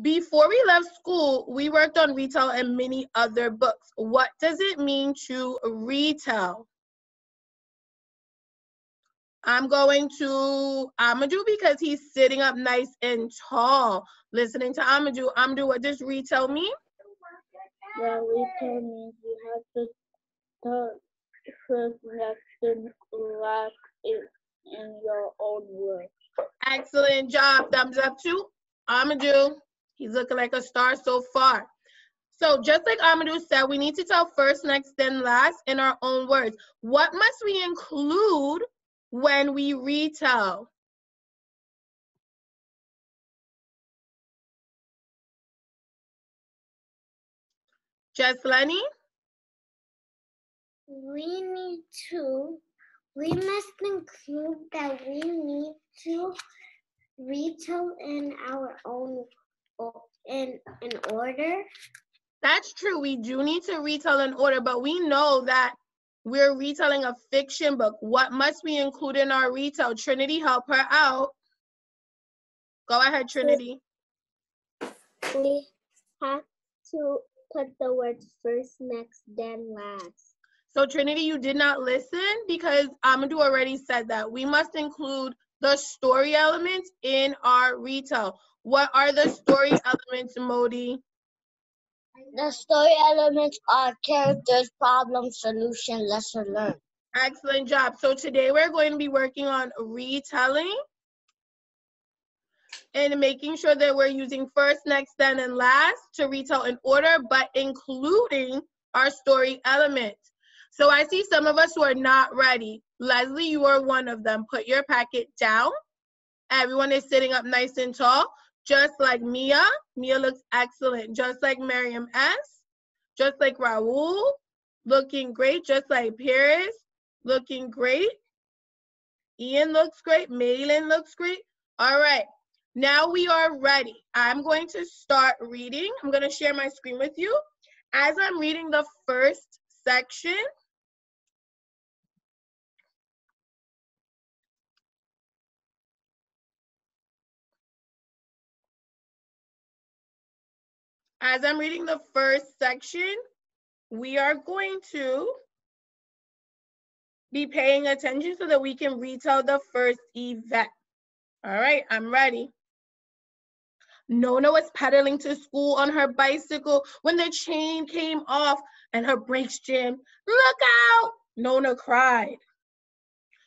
Before we left school, we worked on retell and many other books. What does it mean to retell? I'm going to Amadou because he's sitting up nice and tall, listening to Amadou. Amadou, what does retell mean? Well, retell means you have to tell first, next, and last in your own words. Excellent job. Thumbs up to Amadou. He's looking like a star so far. So just like Amadou said, we need to tell first, next, then last in our own words. What must we include when we retell? Just Lenny? We must include that we need to retell in our own in order. That's true. We do need to retell in order, but we know that we're retelling a fiction book. What must we include in our retell? Trinity, help her out. Go ahead, Trinity. We have to put the words first, next, then last. So Trinity, you did not listen because Amadou already said that. We must include the story elements in our retell. What are the story elements, Modi? The story elements are characters, problem, solution, lesson learned. Excellent job. So today we're going to be working on retelling and making sure that we're using first, next, then, and last to retell in order, but including our story elements. So I see some of us who are not ready. Leslie, you are one of them. Put your packet down. Everyone is sitting up nice and tall, just like Mia. Mia looks excellent. Just like Miriam S. Just like Raul, looking great. Just like Paris, looking great. Ian looks great. Maylin looks great. All right. Now we are ready. I'm going to start reading. I'm going to share my screen with you. As I'm reading the first section, we are going to be paying attention so that we can retell the first event. All right, I'm ready. Nona was pedaling to school on her bicycle when the chain came off and her brakes jammed. Look out! Nona cried.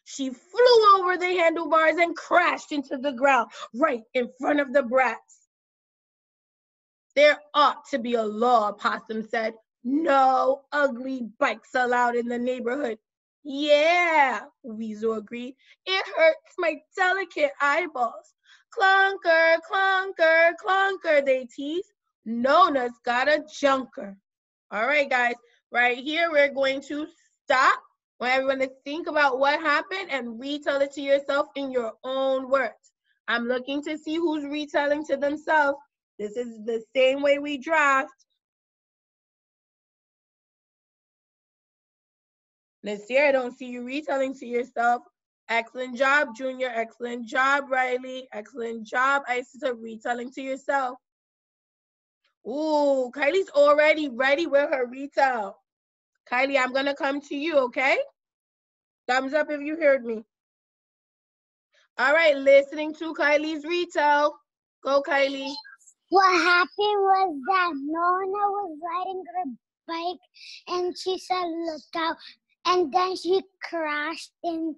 She flew over the handlebars and crashed into the ground right in front of the brats. There ought to be a law, Possum said. No ugly bikes allowed in the neighborhood. Yeah, Weasel agreed. It hurts my delicate eyeballs. Clunker, clunker, clunker, they teased. Nona's got a junker. All right, guys, right here, we're going to stop. I want everyone to think about what happened and retell it to yourself in your own words. I'm looking to see who's retelling to themselves. This is the same way we draft. Nasir, I don't see you retelling to yourself. Excellent job, Junior. Excellent job, Riley. Excellent job, Isisa, retelling to yourself. Ooh, Kylie's already ready with her retell. Kylie, I'm going to come to you, okay? Thumbs up if you heard me. All right, listening to Kylie's retell. Go, Kylie. What happened was that Nona was riding her bike and she said, look out. And then she crashed into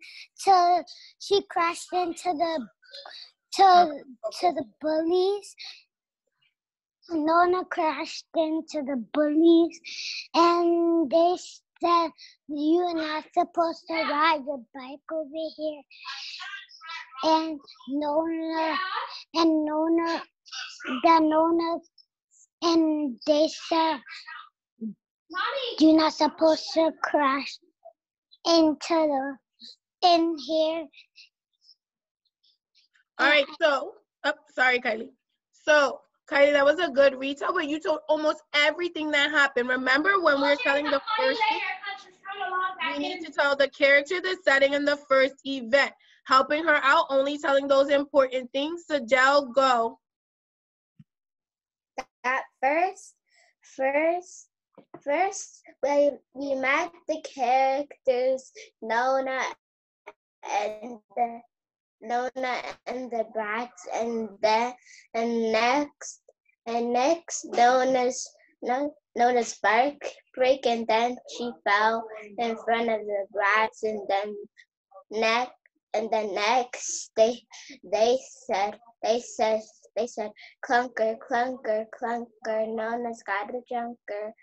the bullies. Nona crashed into the bullies and they said, you're not supposed to ride your bike over here. And they said, you're not supposed to crash in here. All right, so, sorry, Kylie. So, Kylie, that was a good retell, but you told almost everything that happened. Remember when we were telling the first thing? We need to tell the character, the setting, and the first event. Helping her out, only telling those important things. So, Del, go. first, we met the characters Nona and the brats, and next Nona's spark break, and then she fell in front of the brats, and then next they said clunker, clunker, clunker, Nona's got a junker,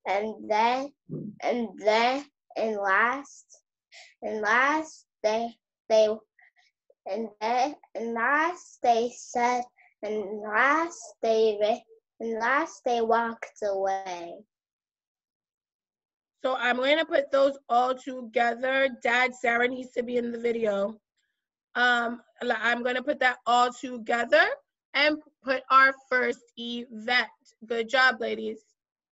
and then and last they and then and last they said and last they walked away. So I'm going to put those all together. Dad, Sarah needs to be in the video. I'm going to put that all together and put our first event. Good job, ladies.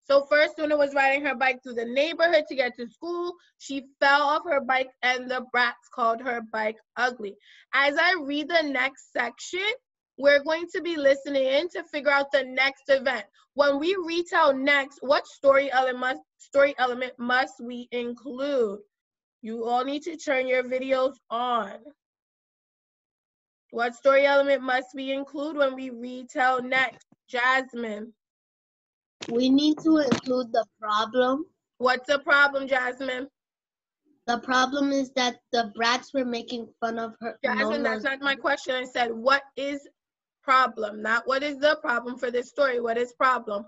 So first, Luna was riding her bike through the neighborhood to get to school. She fell off her bike and the brats called her bike ugly. As I read the next section, we're going to be listening in to figure out the next event. When we retell next, what story element must we include? You all need to turn your videos on. What story element must we include when we retell next? Jasmine. We need to include the problem. What's the problem, Jasmine? The problem is that the brats were making fun of her. Jasmine, that's not my question. I said, what is problem? Not what is the problem for this story. What is problem?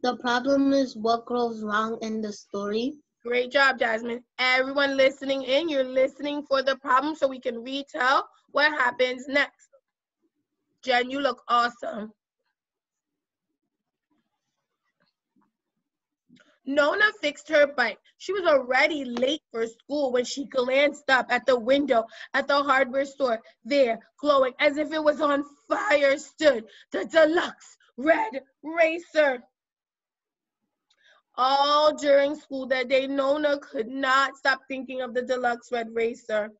The problem is what goes wrong in the story. Great job, Jasmine. Everyone listening in, you're listening for the problem so we can retell what happens next. Jen, you look awesome. Nona fixed her bike. She was already late for school when she glanced up at the window at the hardware store. There, glowing as if it was on fire, stood the deluxe red racer. All during school that day, Nona could not stop thinking of the deluxe red racer.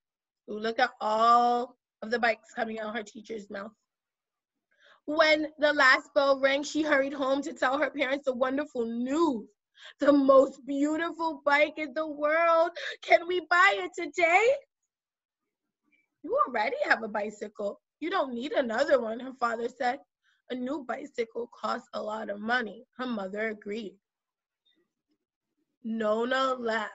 Ooh, look at all of the bikes coming out her teacher's mouth. When the last bell rang, she hurried home to tell her parents the wonderful news. The most beautiful bike in the world. Can we buy it today? You already have a bicycle. You don't need another one, her father said. A new bicycle costs a lot of money. Her mother agreed. Nona left.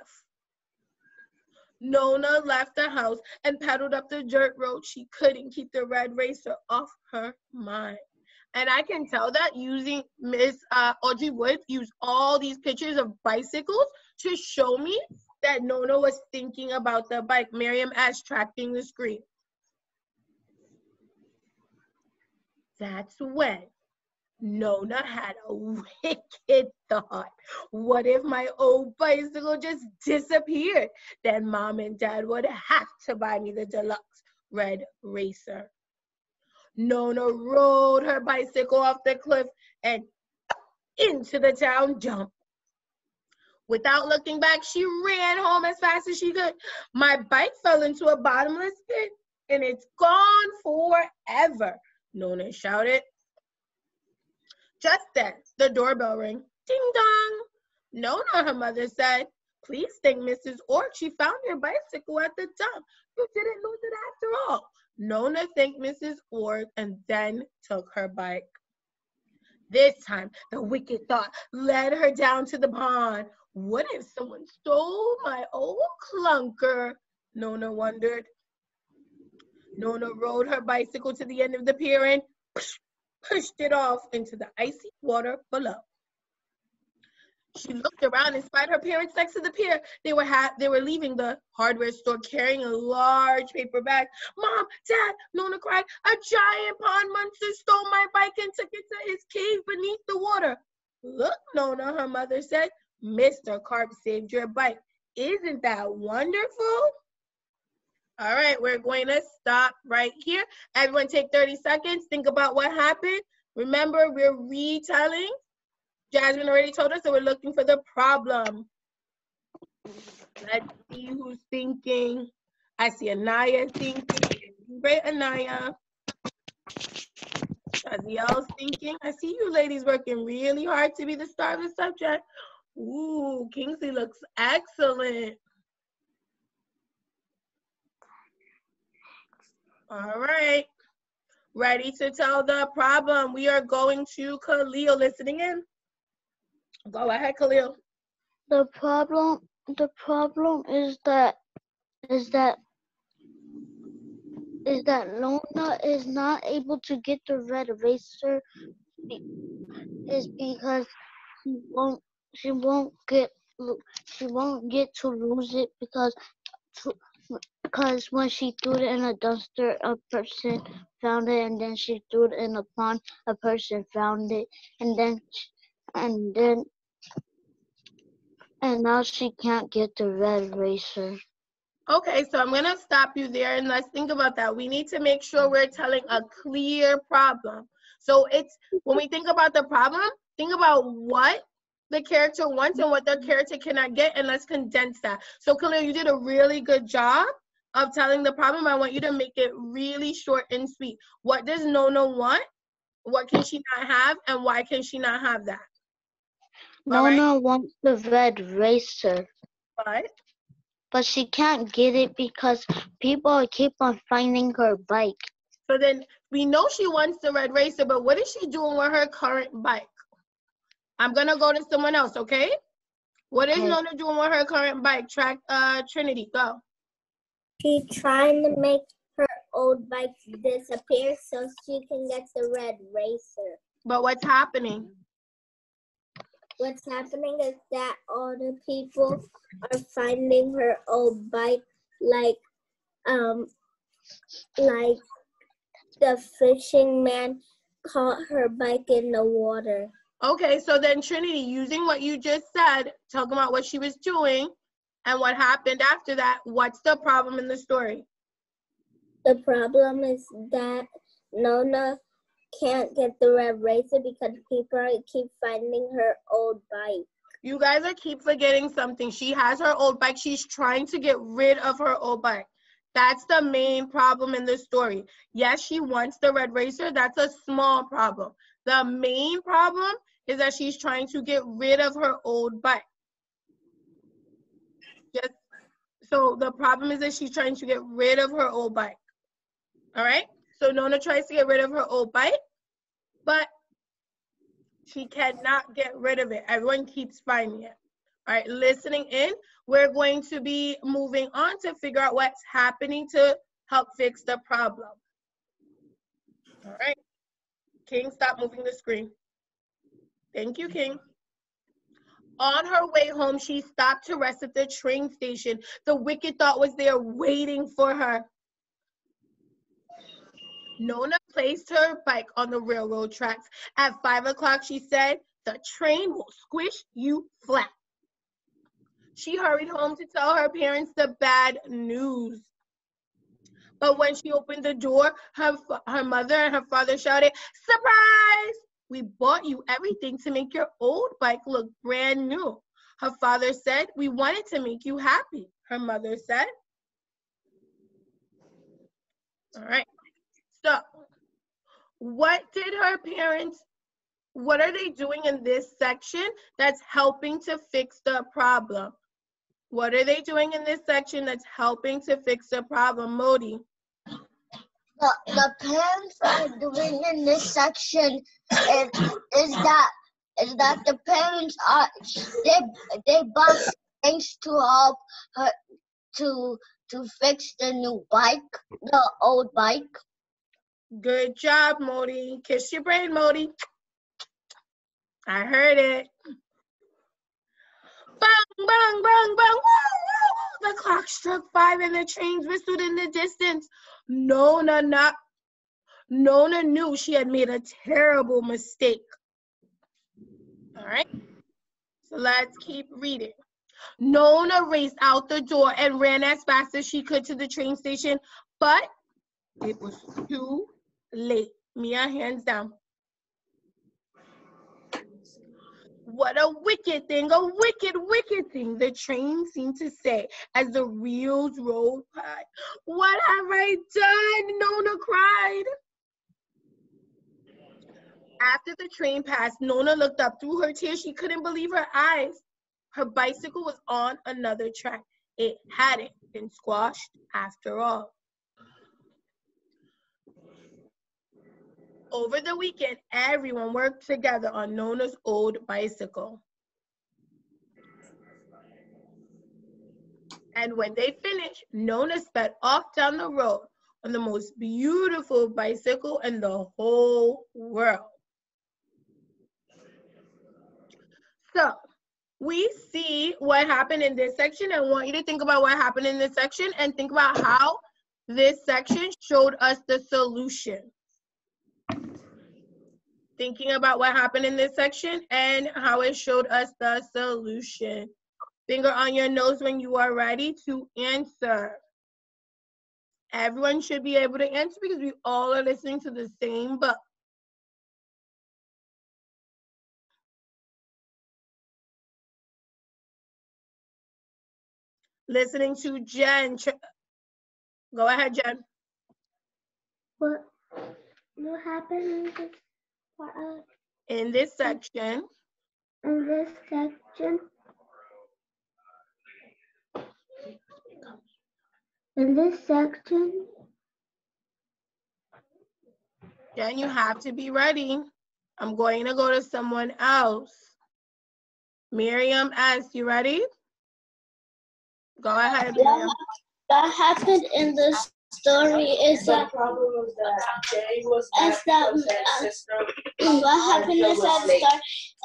Nona left the house and pedaled up the dirt road. She couldn't keep the red racer off her mind. And I can tell that using Miss Audrey Wood used all these pictures of bicycles to show me that Nona was thinking about the bike. Miriam as tracking the screen. That's when Nona had a wicked thought. What if my old bicycle just disappeared? Then Mom and Dad would have to buy me the deluxe red racer. Nona rode her bicycle off the cliff and into the town jump. Without looking back, she ran home as fast as she could. My bike fell into a bottomless pit and it's gone forever, Nona shouted. Just then, the doorbell rang. Ding dong. Nona, her mother said. Please thank Mrs. Ork. She found your bicycle at the dump. You didn't lose it after all. Nona thanked Mrs. Ork and then took her bike. This time, the wicked thought led her down to the pond. What if someone stole my old clunker? Nona wondered. Nona rode her bicycle to the end of the pier and pushed it off into the icy water below. She looked around and spied her parents next to the pier. They were leaving the hardware store carrying a large paper bag. Mom, Dad, Nona cried, a giant pond monster stole my bike and took it to his cave beneath the water. Look, Nona, her mother said, Mr. Carp saved your bike. Isn't that wonderful? All right, we're going to stop right here. Everyone take 30 seconds. Think about what happened. Remember, we're retelling. Jasmine already told us that we're looking for the problem. Let's see who's thinking. I see Anaya thinking. Great, Anaya. Aziel's thinking. I see you ladies working really hard to be the star of the subject. Ooh, Kingsley looks excellent. All right. Ready to tell the problem. We are going to Khalil listening in. Go ahead, Khalil. The problem is that Luna is not able to get the red eraser is because she won't get to lose it because when she threw it in a dumpster, a person found it, and then she threw it in a pond, a person found it, and now she can't get the red eraser. Okay, so I'm going to stop you there and let's think about that. We need to make sure we're telling a clear problem. So it's when we think about the problem, think about what the character wants and what the character cannot get, and let's condense that. So Khalil, you did a really good job of telling the problem. I want you to make it really short and sweet. What does Nona want? What can she not have? And why can she not have that? Nona wants the red eraser. But she can't get it because people keep on finding her bike. So then we know she wants the red racer, but what is she doing with her current bike? I'm gonna go to someone else, okay? What is Nona doing with her current bike? Trinity, go. She's trying to make her old bike disappear so she can get the red racer. But what's happening? What's happening is that all the people are finding her old bike, like the fishing man caught her bike in the water. Okay, so then Trinity, using what you just said, talking about what she was doing and what happened after that, what's the problem in the story? The problem is that Nona can't get the red racer because people keep finding her old bike. You guys are keep forgetting something. She has her old bike. She's trying to get rid of her old bike. That's the main problem in the story. Yes, she wants the red racer. That's a small problem. The main problem is that she's trying to get rid of her old bike. Just so the problem is that she's trying to get rid of her old bike. All right? So Nona tries to get rid of her old bike, but she cannot get rid of it. Everyone keeps finding it. All right, listening in, we're going to be moving on to figure out what's happening to help fix the problem. All right, King, stop moving the screen. Thank you, King. On her way home, she stopped to rest at the train station. The wicked thought was there waiting for her. Nona placed her bike on the railroad tracks. At 5 o'clock, she said, "The train will squish you flat." She hurried home to tell her parents the bad news. But when she opened the door, her mother and her father shouted, "Surprise! We bought you everything to make your old bike look brand new." Her father said, "We wanted to make you happy," her mother said. All right. So what are they doing in this section that's helping to fix the problem? What are they doing in this section that's helping to fix the problem, Modi? The parents are doing in this section is that the parents are they bought things to help her to fix the new bike, the old bike. Good job, Modi. Kiss your brain, Modi. I heard it. Bang, bang, bang, bang. Woo, woo. The clock struck 5 and the trains whistled in the distance. Nona knew she had made a terrible mistake. All right, so let's keep reading. Nona raced out the door and ran as fast as she could to the train station, but it was too late. Mia, hands down. What a wicked thing, a wicked, wicked thing, the train seemed to say as the wheels rolled by. What have I done? Nona cried. After the train passed, Nona looked up. Through her tears, she couldn't believe her eyes. Her bicycle was on another track. It hadn't been squashed after all. Over the weekend, everyone worked together on Nona's old bicycle. And when they finished, Nona sped off down the road on the most beautiful bicycle in the whole world. So we see what happened in this section, and I want you to think about what happened in this section and think about how this section showed us the solution. Thinking about what happened in this section and how it showed us the solution. Finger on your nose when you are ready to answer. Everyone should be able to answer because we all are listening to the same book. Listening to Jen. Go ahead, Jen. What happened In this section, in this section? In this section, Jen, you have to be ready. I'm going to go to someone else. Miriam S., you ready? Go ahead, Miriam. What happened in the story is that what happened inside the story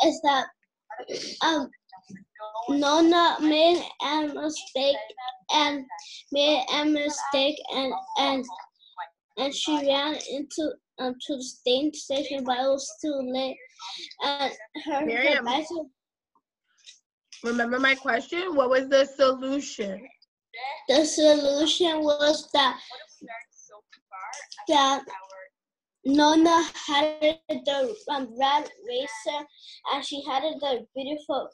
is that Nona made a mistake and she ran into to the train station, but it was too late. And her bicycle. Remember my question? What was the solution? The solution was that Nona had the red racer, and she had the beautiful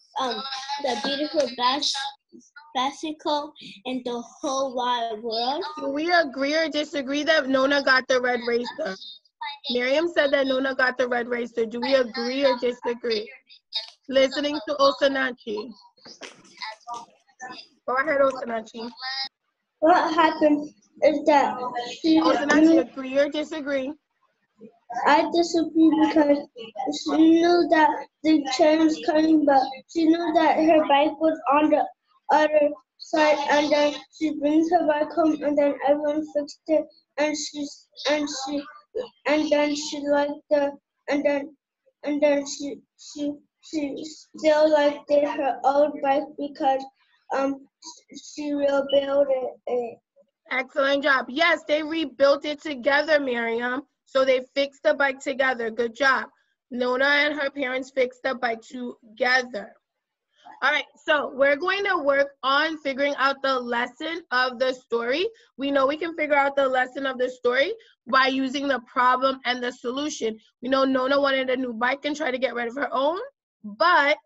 bicycle in the whole wide world. Do we agree or disagree that Nona got the red racer? Miriam said that Nona got the red racer. Do we agree or disagree? Listening to Osanachi. Go ahead, Osanachi. What happened is that Osanachi, agree or disagree? I disagree because she knew that the train was coming, but she knew that her bike was on the other side, and then she brings her bike home, and then everyone fixed it, and then she still liked her old bike because she rebuilt it. Excellent job. Yes, they rebuilt it together, Miriam. So they fixed the bike together. Good job. Nona and her parents fixed the bike together. All right, so we're going to work on figuring out the lesson of the story. We know we can figure out the lesson of the story by using the problem and the solution. We know Nona wanted a new bike and tried to get rid of her own, but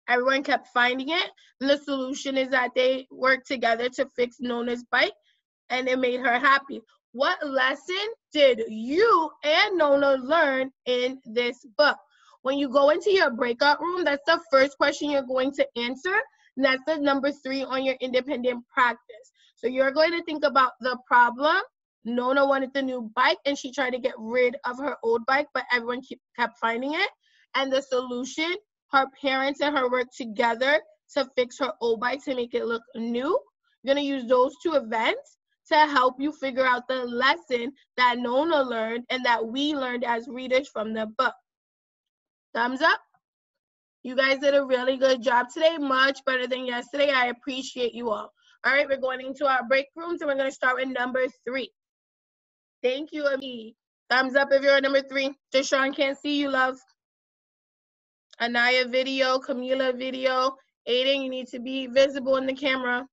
everyone kept finding it. And the solution is that they worked together to fix Nona's bike, and it made her happy. What lesson did you and Nona learn in this book? When you go into your breakout room, that's the first question you're going to answer. And that's the number 3 on your independent practice. So you're going to think about the problem. Nona wanted the new bike and she tried to get rid of her old bike, but everyone kept finding it. And the solution, her parents and her worked together to fix her old bike to make it look new. You're going to use those 2 events to help you figure out the lesson that Nona learned and that we learned as readers from the book. Thumbs up. You guys did a really good job today, much better than yesterday. I appreciate you all. All right, we're going into our break rooms and we're going to start with number 3. Thank you, Ami. Thumbs up if you're at number 3. Deshaun can't see you, love. Anaya video, Camila video. Aiden, you need to be visible in the camera.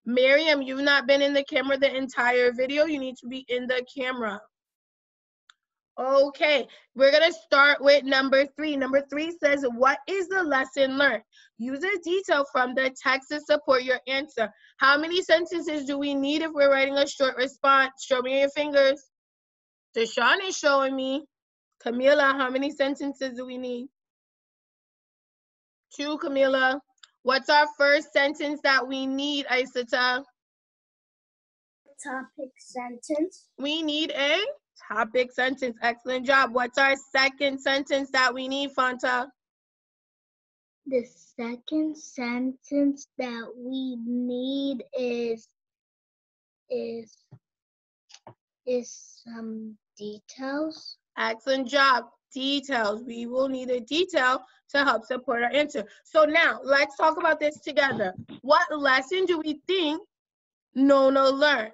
Miriam, you've not been in the camera the entire video. You need to be in the camera. Okay, we're going to start with number 3. Number 3 says, what is the lesson learned? Use a detail from the text to support your answer. How many sentences do we need if we're writing a short response? Show me your fingers. Deshaun is showing me. Camila, how many sentences do we need? 2, Camila. What's our first sentence that we need, Isata? Topic sentence. We need a topic sentence. Excellent job. What's our second sentence that we need, Fanta? The second sentence that we need is some details. Excellent job. Details. We will need a detail to help support our answer. So now let's talk about this together. What lesson do we think Nona learned?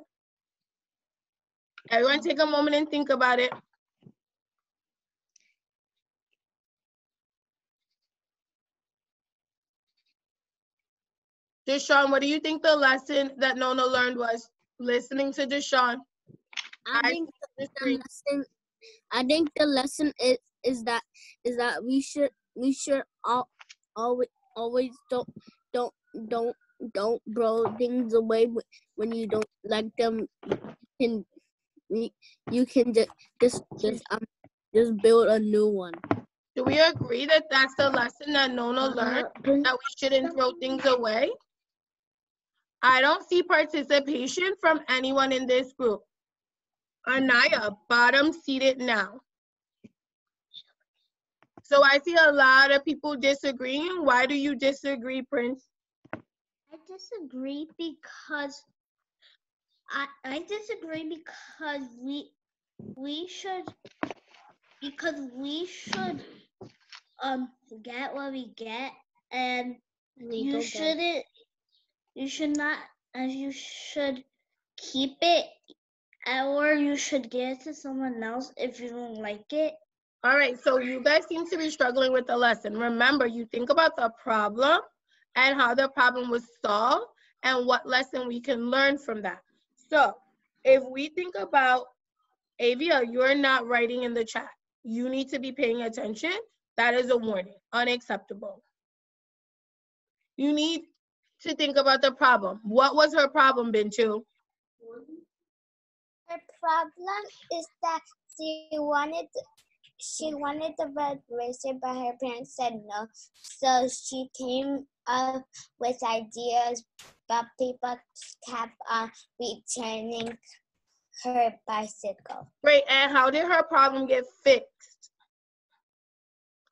Everyone take a moment and think about it. Deshaun, what do you think the lesson that Nona learned was? Listening to Deshaun. I think the lesson is that we should always don't throw things away when you don't like them. You can just build a new one. Do we agree that that's the lesson that Nona learned, that we shouldn't throw things away? I don't see participation from anyone in this group. Anaya, bottom seated now. So I see a lot of people disagreeing. Why do you disagree, Prince? I disagree because we should get what we get, and you should keep it, or you should give it to someone else if you don't like it. All right, so you guys seem to be struggling with the lesson. Remember, you think about the problem and how the problem was solved and what lesson we can learn from that. So if we think about, Avia, you're not writing in the chat. You need to be paying attention. That is a warning, unacceptable. You need to think about the problem. What was her problem, Bintu? Her problem is that she wanted to red racer, but her parents said no. So she came up with ideas, but people kept on returning her bicycle. Great, and how did her problem get fixed?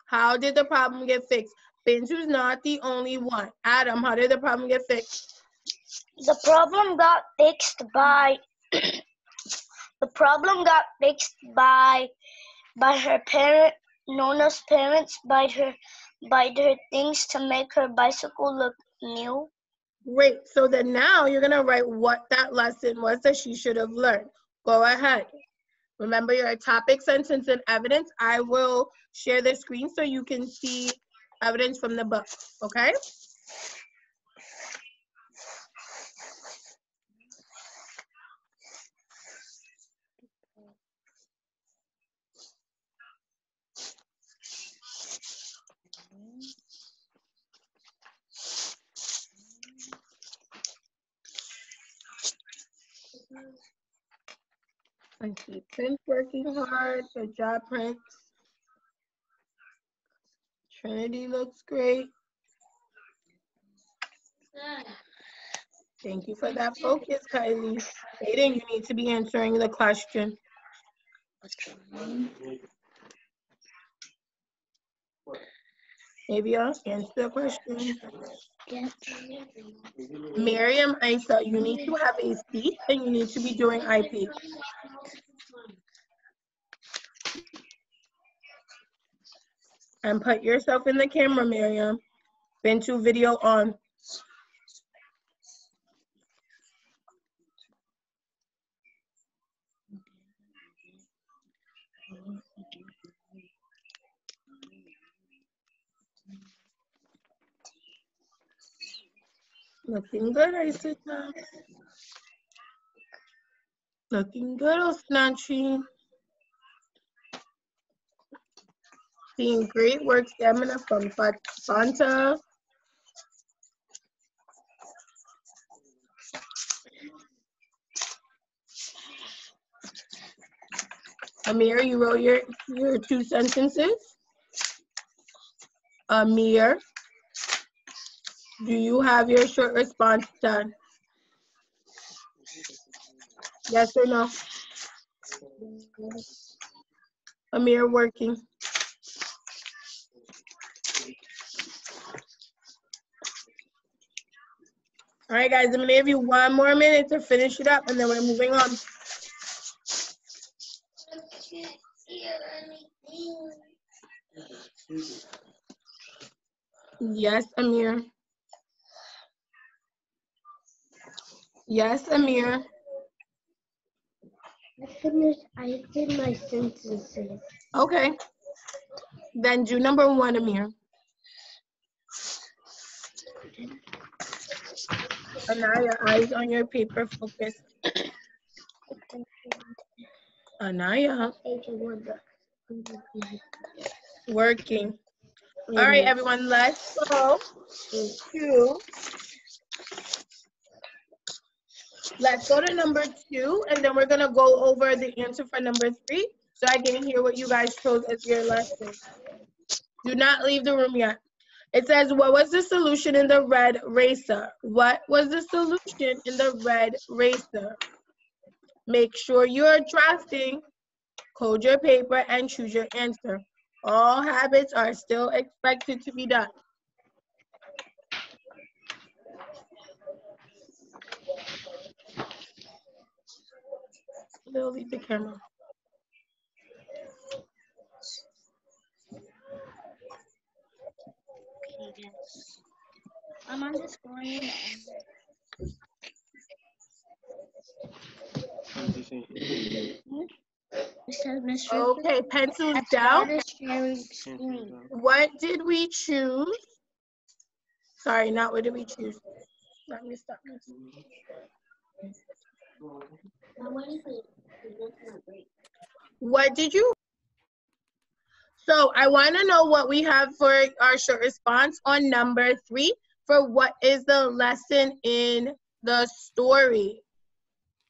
How did the problem get fixed? Bintu's not the only one. Adam, how did the problem get fixed? The problem got fixed by her parent, Nona's parents, by her things to make her bicycle look new. Great, so then now you're gonna write what that lesson was that she should have learned. Go ahead. Remember your topic, sentence, and evidence. I will share the screen so you can see evidence from the book, okay? I see Prince working hard. Good job, Prince. Trinity looks great. Thank you for that focus, Kylie. Aiden, you need to be answering the question. Maybe I'll answer the question. Miriam, Isa, you need to have a seat and you need to be doing IP. And put yourself in the camera, Miriam. Bintu video on. Looking good, Isita. Looking good, Osnachi. Seeing great work stamina from Fanta. Amir, you wrote your 2 sentences? Amir, do you have your short response done? Yes or no? Amir working. All right, guys, I'm gonna give you 1 more minute to finish it up and then we're moving on. Yes, Amir. Yes, Amir. I did my sentences. Okay. Then do number 1, Amir. Anaya, eyes on your paper, focus. Anaya. Working. All right, everyone, let's go to number 2, and then we're gonna go over the answer for number 3, so I can hear what you guys chose as your lesson. Do not leave the room yet. It says, what was the solution in the red racer? What was the solution in the red racer? Make sure you're drafting, code your paper, and choose your answer. All habits are still expected to be done. They'll leave the camera. I'm on the screen. Okay, pencils down. Sharing screen. What did we choose? Sorry, not what did we choose. Let me stop. What did you? So I want to know what we have for our short response on number 3 for what is the lesson in the story.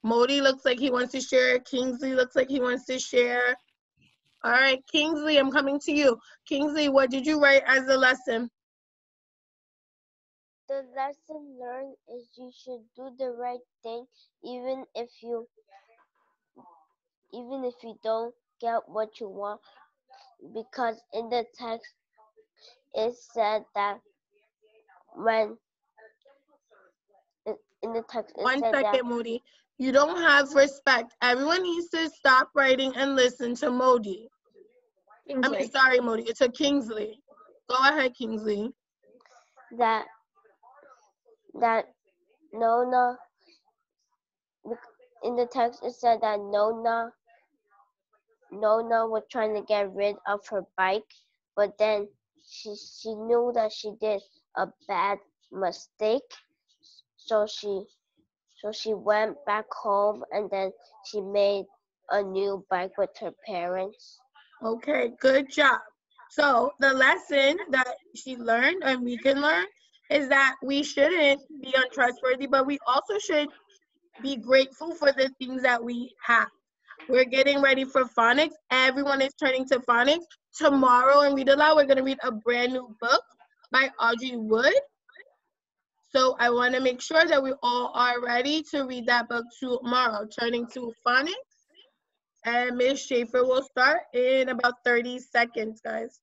Modi looks like he wants to share. Kingsley looks like he wants to share. All right, Kingsley, I'm coming to you. Kingsley, what did you write as the lesson? The lesson learned is you should do the right thing even if you don't get what you want, because in the text it said that when in the text it One said second, that Modi. You don't have respect. Everyone needs to stop writing and listen to Modi. I mean, sorry, Modi. It's a Kingsley. Go ahead, Kingsley. that Nona, in the text it said that Nona was trying to get rid of her bike, but then she knew that she did a bad mistake, so she went back home and then she made a new bike with her parents. Okay, good job. So the lesson that she learned and we can learn is that we shouldn't be untrustworthy, but we also should be grateful for the things that we have. We're getting ready for phonics. Everyone is turning to phonics. Tomorrow in Read Aloud, we're going to read a brand new book by Audrey Wood. So I want to make sure that we all are ready to read that book tomorrow, turning to phonics. And Ms. Schaefer will start in about 30 seconds, guys.